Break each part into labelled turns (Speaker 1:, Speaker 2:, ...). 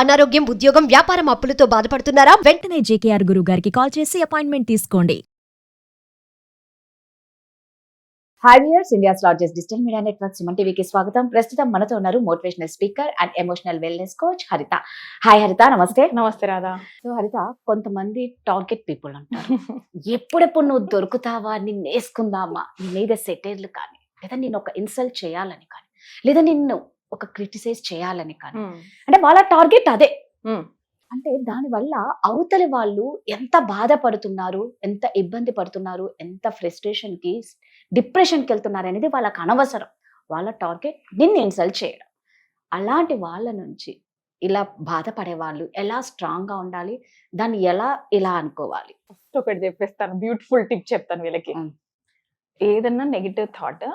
Speaker 1: అనారోగ్యం, ఉద్యోగం, వ్యాపారం అప్పులతో బాధపడుతున్నారా?
Speaker 2: వెంటనే జేకేఆర్ గురువు గారికి కాల్ చేసి అపాయింట్మెంట్ తీసుకోండి.
Speaker 3: Hi viewers, India's largest digital media network Suman టీవీకి స్వాగతం. ప్రస్తుతం మనతో ఉన్నారు motivational speaker and emotional wellness coach హరిత. హాయ్ హరిత, నమస్తే.
Speaker 4: నమస్తే రాధా.
Speaker 3: సో హరిత, కొంతమంది టార్గెట్ పీపుల్ అంటారు. ఎప్పుడెప్పుడు నువ్వు దొరుకుతావా, నిన్ను వేసుకుందామా, నీ మీద సెటైర్లు కానీ, లేదా నిన్ను ఒక ఇన్సల్ట్ చేయాలని కానీ, లేదా నిన్ను ఒక క్రిటిసైజ్ చేయాలని కానీ, అంటే వాళ్ళ టార్గెట్ అదే. అంటే దానివల్ల అవతలి వాళ్ళు ఎంత బాధపడుతున్నారు, ఎంత ఇబ్బంది పడుతున్నారు, ఎంత ఫ్రస్ట్రేషన్ కి, డిప్రెషన్కి వెళ్తున్నారు అనేది వాళ్ళకి అనవసరం. వాళ్ళ టార్గెట్ నిన్ను ఇన్సల్ట్ చేయడం. అలాంటి వాళ్ళ నుంచి ఇలా బాధపడే వాళ్ళు ఎలా స్ట్రాంగ్ గా ఉండాలి, దాన్ని ఇలా అనుకోవాలి?
Speaker 4: ఫస్ట్ ఒకటి చెప్పేస్తాను, బ్యూటిఫుల్ టిప్ చెప్తాను వీళ్ళకి. ఏదన్నా నెగిటివ్ థాట్,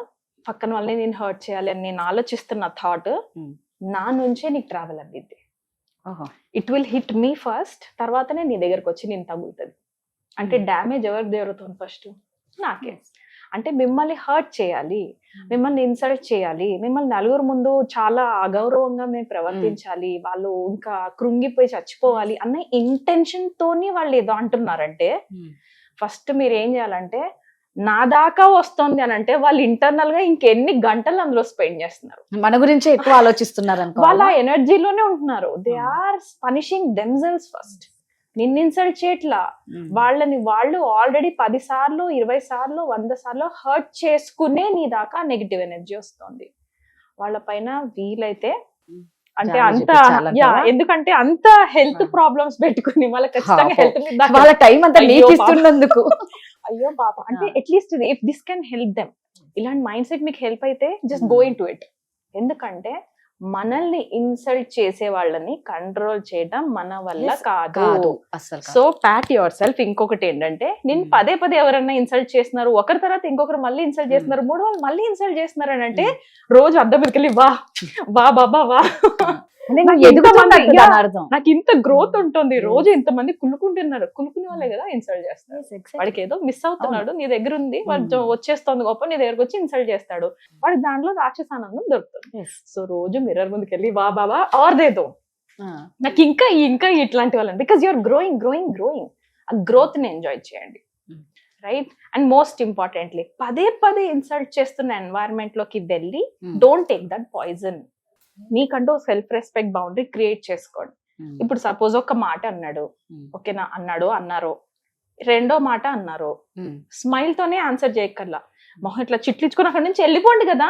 Speaker 4: పక్కన వాళ్ళని నేను హర్ట్ చేయాలి అని నేను ఆలోచిస్తున్న థాట్ నా నుంచే నీకు ట్రావెల్ అవ్విద్ది. It will hit me first, తర్వాతనే నీ దగ్గరకు వచ్చి నేను తగులుతుంది. అంటే డ్యామేజ్ ఎవరికి జరుగుతుంది ఫస్ట్? నాకే. అంటే మిమ్మల్ని హర్ట్ చేయాలి, మిమ్మల్ని ఇన్సల్ట్ చేయాలి, మిమ్మల్ని నలుగురు ముందు చాలా అగౌరవంగా మేము ప్రవర్తించాలి, వాళ్ళు ఇంకా కృంగిపోయి చచ్చిపోవాలి అన్న ఇంటెన్షన్ తోని వాళ్ళు ఏదో అంటున్నారంటే, ఫస్ట్ మీరు ఏం చేయాలంటే, నా దాకా వస్తుంది అని అంటే వాళ్ళు ఇంటర్నల్ గా ఇంకెన్ని గంటలు అందులో స్పెండ్ చేస్తున్నారు,
Speaker 3: మన గురించి ఎక్కువ ఆలోచిస్తున్నారు,
Speaker 4: వాళ్ళ ఎనర్జీలోనే ఉంటున్నారు. They are punishing themselves first. నిన్ను ఇన్సల్ట్ చేయట్లా, వాళ్ళని వాళ్ళు ఆల్రెడీ 10 సార్లు 20 సార్లు 100 సార్లు హర్ట్ చేసుకునే నీ దాకా నెగిటివ్ ఎనర్జీ వస్తుంది వాళ్ళ పైన. వీలైతే అంటే అంత ఎందుకంటే అంత హెల్త్ ప్రాబ్లమ్స్ పెట్టుకుని వాళ్ళకి ఖచ్చితంగా హెల్త్ మీద
Speaker 3: వాళ్ళ టైం అంతా నీకు ఇస్తున్నందుకు
Speaker 4: అయ్యో బాబా, అంటే at least if this can help them, ఇలాంటి మైండ్ సెట్ మీకు హెల్ప్ అయితే just go in to it. ఎందుకంటే మనల్ని ఇన్సల్ట్ చేసే వాళ్ళని కంట్రోల్ చేయడం మన వల్ల కాదు. So Pat your self. ఇంకొకటి ఏంటంటే, నేను పదే పదే ఎవరైనా ఇన్సల్ట్ చేస్తున్నారు, ఒకరి తర్వాత ఇంకొకరు మళ్ళీ ఇన్సల్ట్ చేస్తున్నారు, 3 వాళ్ళు మళ్ళీ ఇన్సల్ట్ చేస్తున్నారు అని అంటే, రోజు అద్దం మీదకెళ్ళి వా వా బాబా వా, నాకు ఇంత గ్రోత్ ఉంటుంది, రోజు ఇంతమంది కులుకుంటున్నారు, కులుకునే వాళ్ళే కదా ఇన్సల్ట్ చేస్తారు. వాడికి ఏదో మిస్ అవుతున్నాడు, నీ దగ్గర ఉంది, వాడు వచ్చేస్తుంది గొప్ప, నీ దగ్గరకు వచ్చి ఇన్సల్ట్ చేస్తాడు, వాడికి దాంట్లో రాక్షసానందం దొరుకుతుంది. సో రోజు మిర్రర్ ముందుకు వెళ్ళి వా బాబా ఆర్దేదో, నాకు ఇంకా ఇట్లాంటి వాళ్ళని, because you're growing growing growing, ఆ గ్రోత్ ని ఎంజాయ్ చేయండి, రైట్? అండ్ మోస్ట్ ఇంపార్టెంట్లీ, పదే పదే ఇన్సల్ట్ చేస్తున్న ఎన్వైరన్మెంట్ లోకి వెళ్ళి డోంట్ టేక్ దట్ పాయిజన్. మీకంటూ సెల్ఫ్ రెస్పెక్ట్ బౌండరీ క్రియేట్ చేసుకోండి. ఇప్పుడు సపోజ్ ఒక మాట అన్నాడు, ఓకేనా, అన్నారు, రెండో మాట అన్నారు, స్మైల్ తోనే ఆన్సర్ చేయక్కర్లా, మొహం ఇట్లా చిట్లించుకొని అక్కడి నుంచి వెళ్ళిపోండి కదా.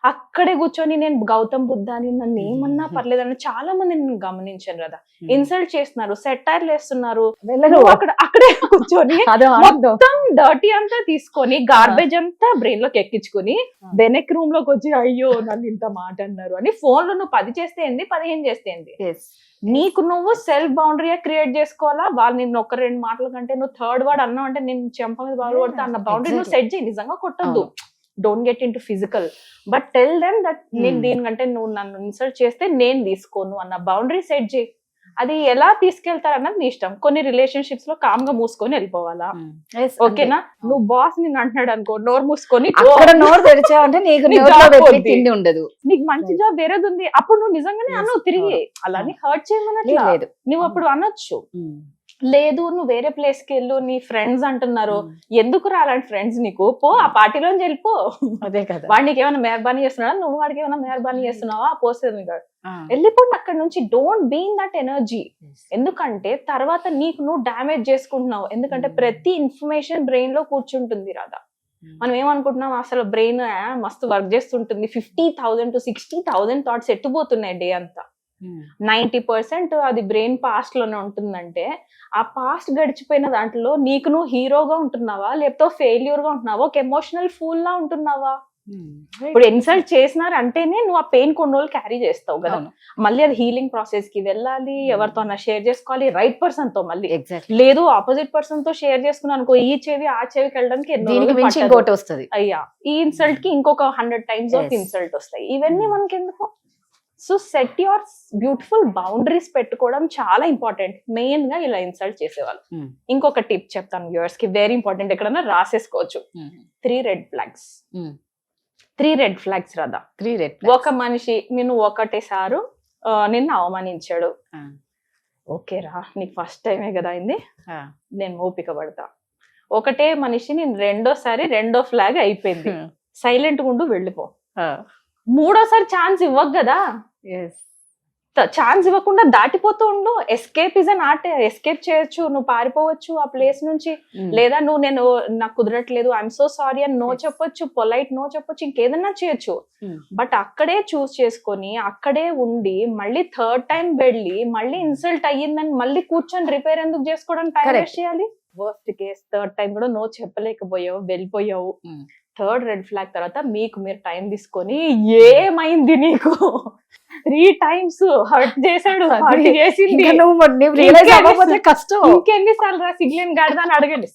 Speaker 4: అక్కడే కూర్చొని నేను గౌతమ్ బుద్ధ అని నన్ను ఏమన్నా పర్లేదని చాలా మంది నేను గమనించాను కదా, ఇన్సల్ట్ చేస్తున్నారు, సెటైర్లు వేస్తున్నారు, అక్కడే కూర్చొని మొత్తం డర్టీ అంతా తీసుకొని గార్బేజ్ అంతా బ్రెయిన్ లోకి ఎక్కించుకొని వెనక్ రూమ్ లోకి వచ్చి అయ్యో నన్ను ఇంత మాట అన్నారు అని ఫోన్ లో నువ్వు 10 చేస్తే ఏంది, 15 చేస్తే ఏంది, నీకు నువ్వు సెల్ఫ్ బౌండరీ క్రియేట్ చేసుకోవాలా. వాళ్ళు నిన్ను 1-2 మాటల కంటే నువ్వు థర్డ్ వర్డ్ అన్నావు అంటే నేను చెంప మీద బాగా కొడతా అన్న బౌండరీ నువ్వు సెట్ చేయి. నిజంగా కొట్టద్దు, don't get into physical, but tell them that నేను దీనికంటే నువ్వు నన్ను ఇన్సల్ట్ చేస్తే నేను తీసుకోను అన్న బౌండరీ సెట్ చేయి. అది ఎలా తీసుకెళ్తారన్నది నీ ఇష్టం. కొన్ని రిలేషన్షిప్స్ లో కామ్ గా మూసుకొని వెళ్ళిపోవాలా, ఓకేనా? నువ్వు బాస్ నిన్ను అంటున్నాడు అనుకో, నోరు మూసుకొని
Speaker 3: నోరు తెరిచావంటే ఉండదు,
Speaker 4: నీకు మంచి జాబ్ వేరేది ఉంది, అప్పుడు నువ్వు నిజంగానే అన్నావు తిరిగి, అలానే హర్ట్ చేయమన్నట్లేదు, నువ్వు అప్పుడు అనొచ్చు. లేదు నువ్వు వేరే ప్లేస్ కి వెళ్ళు, నీ ఫ్రెండ్స్ అంటున్నారు, ఎందుకు రాలంటే ఫ్రెండ్స్ నీకు, పో ఆ పార్టీలోంచి వెళ్ళిపో. అదే కదా, వాడికి ఏమైనా మెహర్బానీ చేస్తున్నాడా, నువ్వు వాడికి ఏమైనా మెహర్బానీ చేస్తున్నావా, పోసేది వెళ్ళిపోండి అక్కడ నుంచి. Don't be in that energy, ఎందుకంటే తర్వాత నీకు నువ్వు డామేజ్ చేసుకుంటున్నావు. ఎందుకంటే ప్రతి ఇన్ఫర్మేషన్ బ్రెయిన్ లో కూర్చుంటుంది రాదా. మనం ఏమనుకుంటున్నాం, అసలు బ్రెయిన్ మస్తు వర్క్ చేస్తుంటుంది, 50,000 to 60,000 థాట్స్ ఎట్టుపోతున్నాయి డే అంతా. 90% అది బ్రెయిన్ పాస్ట్ లోనే ఉంటుందంటే, ఆ పాస్ట్ గడిచిపోయిన దాంట్లో నీకు నువ్వు హీరోగా ఉంటున్నావా, లేకపోతే ఫెయిల్యూర్ గా ఉంటున్నావా, ఒక ఎమోషనల్ ఫూల్ లా ఉంటున్నావా? ఇప్పుడు ఇన్సల్ట్ చేసినారు అంటేనే నువ్వు ఆ పెయిన్ కొన్ని రోజులు క్యారీ చేస్తావు కదా, మళ్ళీ అది హీలింగ్ ప్రాసెస్ కి వెళ్ళాలి, ఎవరితో షేర్ చేసుకోవాలి, రైట్ పర్సన్ తో. మళ్ళీ లేదు ఆపోజిట్ పర్సన్ తో షేర్ చేసుకున్నాను అనుకో, ఈ చెవి ఆ చెవికి వెళ్ళడానికి
Speaker 3: వస్తుంది,
Speaker 4: అయ్యా ఈ ఇన్సల్ట్ కి ఇంకొక 100 times ఆఫ్ ఇన్సల్ట్ వస్తాయి. ఇవన్నీ మనకి ఎందుకు? So set your beautiful boundaries పెట్టుకోవడం చాలా ఇంపార్టెంట్, మెయిన్ గా ఇలా ఇన్సల్ట్ చేసేవాళ్ళు. ఇంకొక టిప్ చెప్తాను వ్యూవర్స్ కి, వెరీ ఇంపార్టెంట్, ఎక్కడన్నా రాసేసుకోవచ్చు. 3 red flags రాదా.
Speaker 3: 3 red
Speaker 4: ఒక మనిషి నేను ఒకటేసారు నిన్ను అవమానించాడు.
Speaker 3: ఆ.
Speaker 4: ఓకే రా, నీకు ఫస్ట్ టైమే కదా అయింది,
Speaker 3: ఆ.
Speaker 4: నేను ఓపిక పడతా. ఒకటే మనిషి నేను రెండోసారి రెండో ఫ్లాగ్ అయిపోయింది, సైలెంట్ గుండు వెళ్ళిపో. మూడోసారి ఛాన్స్ ఇవ్వకు కదా, ఛాన్స్ ఇవ్వకుండా దాటిపోతూ ఉండు. Escape is an art, escape చేయొచ్చు, నువ్వు పారిపోవచ్చు ఆ ప్లేస్ నుంచి, లేదా నువ్వు నేను నాకు కుదరట్లేదు ఐఎమ్ సో సారీ అని నో చెప్పొచ్చు, పొలైట్ నో చెప్పొచ్చు, ఇంకేదన్నా చేయొచ్చు. బట్ అక్కడే చూస్ చేసుకొని అక్కడే ఉండి మళ్ళీ థర్డ్ టైం వెళ్ళి మళ్ళీ ఇన్సల్ట్ అయ్యిందని మళ్ళీ కూర్చొని రిపేర్ ఎందుకు చేసుకోవడానికి టైం వేస్ట్ చేయాలి? వర్స్ట్ కేస్ థర్డ్ టైం కూడా నో చెప్పలేకపోయావు, వెళ్ళిపోయావు. థర్డ్ రెడ్ ఫ్లాగ్ తర్వాత మీకు మీరు టైం తీసుకొని ఏమైంది నీకు 3 times హర్ట్ చేశాడు, హర్ట్ చేసింది,
Speaker 3: కష్టం.
Speaker 4: ఇంకెన్నిసార్లు రా సిగ్లిన్ గాడిద అని అడగండి.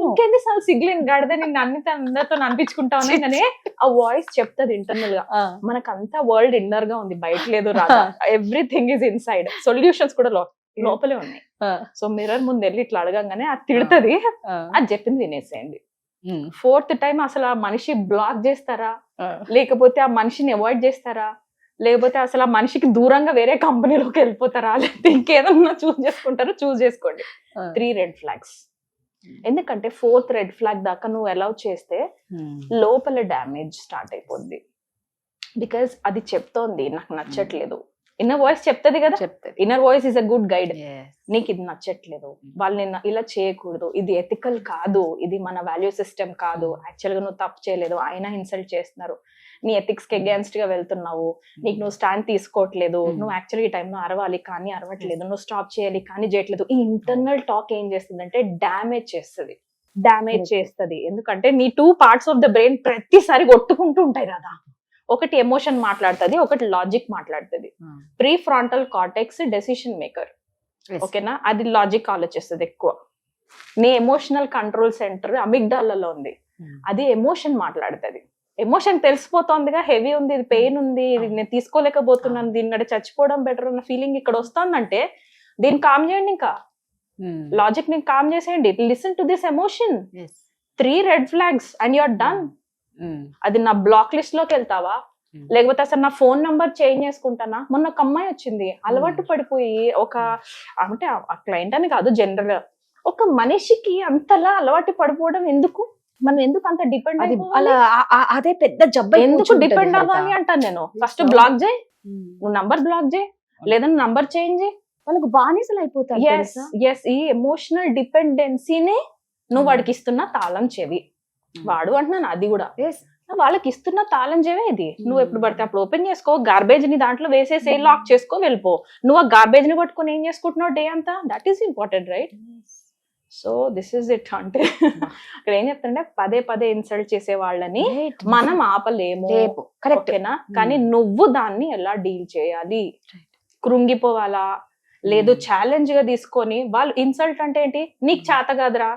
Speaker 4: ఇంకెన్నిసార్లు సిగ్లిన్ గాడిద నిన్ను అందరితో అనిపించుకుంటావు అని ఆ వాయిస్ చెప్తుంది ఇంటర్నల్ గా. మనకంతా వరల్డ్ ఇన్నర్ గా ఉంది, బయట లేదు రాదా. ఎవ్రీథింగ్ ఇస్ ఇన్సైడ్, సొల్యూషన్స్ కూడా లోపలే ఉన్నాయి. సో మిర్రర్ ముందు వెళ్ళి ఇట్లా అడగంగానే అది తిడుతుంది, అది చెప్పింది వినేసేయండి. 4th టైం అసలు ఆ మనిషి బ్లాక్ చేస్తారా, లేకపోతే ఆ మనిషిని అవాయిడ్ చేస్తారా, లేకపోతే అసలు ఆ మనిషికి దూరంగా వేరే కంపెనీలోకి వెళ్ళిపోతారా, లేకపోతే ఇంకేదన్నా చూస్ చేసుకుంటారో చూస్ చేసుకోండి. 3 రెడ్ ఫ్లాగ్స్. ఎందుకంటే 4th రెడ్ ఫ్లాగ్ దాకా నువ్వు అలౌ చేస్తే లోపల డ్యామేజ్ స్టార్ట్ అయిపోద్ది. బికాస్ అది చెప్తోంది నాకు నచ్చట్లేదు, ఇన్నర్ వాయిస్ చెప్తుంది కదా, inner voice is a good guide. నీకు ఇది నచ్చట్లేదు, వాళ్ళు నిన్న ఇలా చేయకూడదు, ఇది ఎథికల్ కాదు, ఇది మన వాల్యూ సిస్టమ్ కాదు, యాక్చువల్ గా నువ్వు తప్పు చేయలేదు, అయినా ఇన్సల్ట్ చేస్తున్నారు, నీ ఎథిక్స్ కి అగేన్స్ట్ గా వెళ్తున్నావు, నీకు నువ్వు స్టాండ్ తీసుకోవట్లేదు, నువ్వు యాక్చువల్గా ఈ టైంలో అరవాలి కానీ అరవట్లేదు, నువ్వు స్టాప్ చేయాలి కానీ చేయట్లేదు. ఈ ఇంటర్నల్ టాక్ ఏం చేస్తుంది అంటే డ్యామేజ్ చేస్తుంది. ఎందుకంటే నీ 2 parts ఆఫ్ ద బ్రెయిన్ ప్రతిసారి కొట్టుకుంటూ ఉంటాయి కదా. ఒకటి ఎమోషన్ మాట్లాడుతుంది, ఒకటి లాజిక్ మాట్లాడుతుంది. Pre frontal cortex decision maker, ఓకేనా, అది లాజిక్ ఆలోచిస్తుంది ఎక్కువ. నీ ఎమోషనల్ కంట్రోల్ సెంటర్ అమిగ్డాలలో ఉంది, అది ఎమోషన్ మాట్లాడుతుంది. ఎమోషన్ తెలిసిపోతుందిగా, హెవీ ఉంది, ఇది పెయిన్ ఉంది, ఇది నేను తీసుకోలేకపోతున్నాను, దీని కంటే చచ్చిపోవడం బెటర్ అన్న ఫీలింగ్ ఇక్కడ వస్తుందంటే దీన్ని కామ్ చేయండి. ఇంకా లాజిక్ ని కామ్ చేసేయండి. Listen to this emotion. 3 red flags and you are done. అది నా బ్లాక్ లిస్ట్ లోకి వెళ్తావా, లేకపోతే అసలు నా ఫోన్ నంబర్ చేంజ్ చేసుకుంటానా? మొన్న ఒక అమ్మాయి వచ్చింది, అలవాటు పడిపోయి ఒక, అంటే ఆ క్లయింట్ అని కాదు, జనరల్ గా ఒక మనిషికి అంతలా అలవాటు పడిపోవడం ఎందుకు? మనం ఎందుకు అంత డిపెండ్
Speaker 3: అదే పెద్ద జబ్బు.
Speaker 4: ఎందుకు డిపెండ్ అవ్వాలి అంటాను నేను. ఫస్ట్ బ్లాక్ చేయి, నువ్వు నంబర్ బ్లాక్ చేయి, లేదా నంబర్ చేంజ్ చేయి.
Speaker 3: వాళ్ళకు బానిసలు అయిపోతారు.
Speaker 4: ఈ ఎమోషనల్ డిపెండెన్సీనే నువ్వు వాడికి ఇస్తున్న తాళం చెవి. వాడు అంటున్నాను అది కూడా, వాళ్ళకి ఇస్తున్న తాళం చెవే ఇది. నువ్వు ఎప్పుడు పడితే అప్పుడు ఓపెన్ చేసుకో, గార్బేజ్ ని దాంట్లో వేసేసి లాక్ చేసుకో, వెళ్ళిపో. నువ్వు ఆ గార్బేజ్ ని పట్టుకొని ఏం చేసుకుంటున్నావు డే అంతా? That is important, right? So this is it. అంటే ఇక్కడ ఏం చెప్తుంటే పదే ఇన్సల్ట్ చేసే వాళ్ళని మనం ఆపలేము, కరెక్టేనా? కానీ నువ్వు దాన్ని ఎలా డీల్ చేయాలి? కృంగిపోవాలా, లేదు ఛాలెంజ్ గా తీసుకొని, వాళ్ళు ఇన్సల్ట్ అంటే ఏంటి, నీకు చేత కాదురా,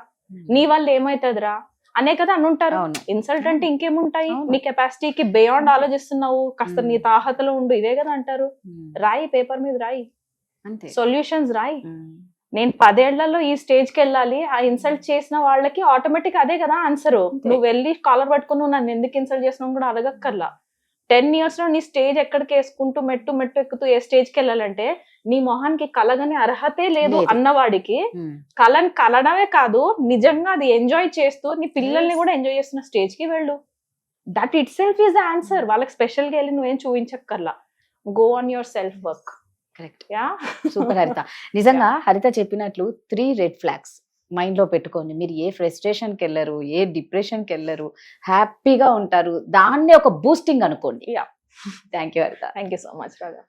Speaker 4: నీ వల్ల ఏమైతుందిరా అనే కదా అని ఉంటారు. ఇన్సల్ట్ అంటే ఇంకేముంటాయి, నీ కెపాసిటీకి బియాండ్ ఆలోచిస్తున్నావు, కాస్త నీ తాహతలో ఉండు, ఇవే కదా అంటారు. రాయి, పేపర్ మీద రాయి, సొల్యూషన్స్ రాయి. నేను 10 ఏళ్లలో ఈ స్టేజ్ కి వెళ్ళాలి, ఆ ఇన్సల్ట్ చేసిన వాళ్ళకి ఆటోమేటిక్ అదే కదా ఆన్సర్. నువ్వు వెళ్ళి కాలర్ పట్టుకుని నన్ను ఎందుకు ఇన్సల్ట్ చేసినావు కూడా అడగక్కర్లా. 10 years లో నీ స్టేజ్ ఎక్కడికి వేసుకుంటూ మెట్టు ఎక్కుతూ ఏ స్టేజ్ కి వెళ్ళాలంటే, నీ మొహానికి కలగని అర్హతే లేదు అన్నవాడికి కళని కలడమే కాదు, నిజంగా అది ఎంజాయ్ చేస్తూ నీ పిల్లల్ని కూడా ఎంజాయ్ చేస్తున్న స్టేజ్ కి వెళ్ళు. That itself is the answer. వాళ్ళకి స్పెషల్ గా వెళ్ళి నువ్వేం చూపించక్కర్లా. Go on yourself work.
Speaker 3: Correct. Super Haritha. నిజంగా హరిత చెప్పినట్లు 3 రెడ్ ఫ్లాగ్స్ మైండ్ లో పెట్టుకోండి. మీరు ఏ ఫ్రస్ట్రేషన్ కి వెళ్ళరు, ఏ డిప్రెషన్ కి వెళ్ళరు, హ్యాపీగా ఉంటారు. దాన్నే ఒక బూస్టింగ్ అనుకోండి. థ్యాంక్ యూ హరిత.
Speaker 4: Thank you so much Raja.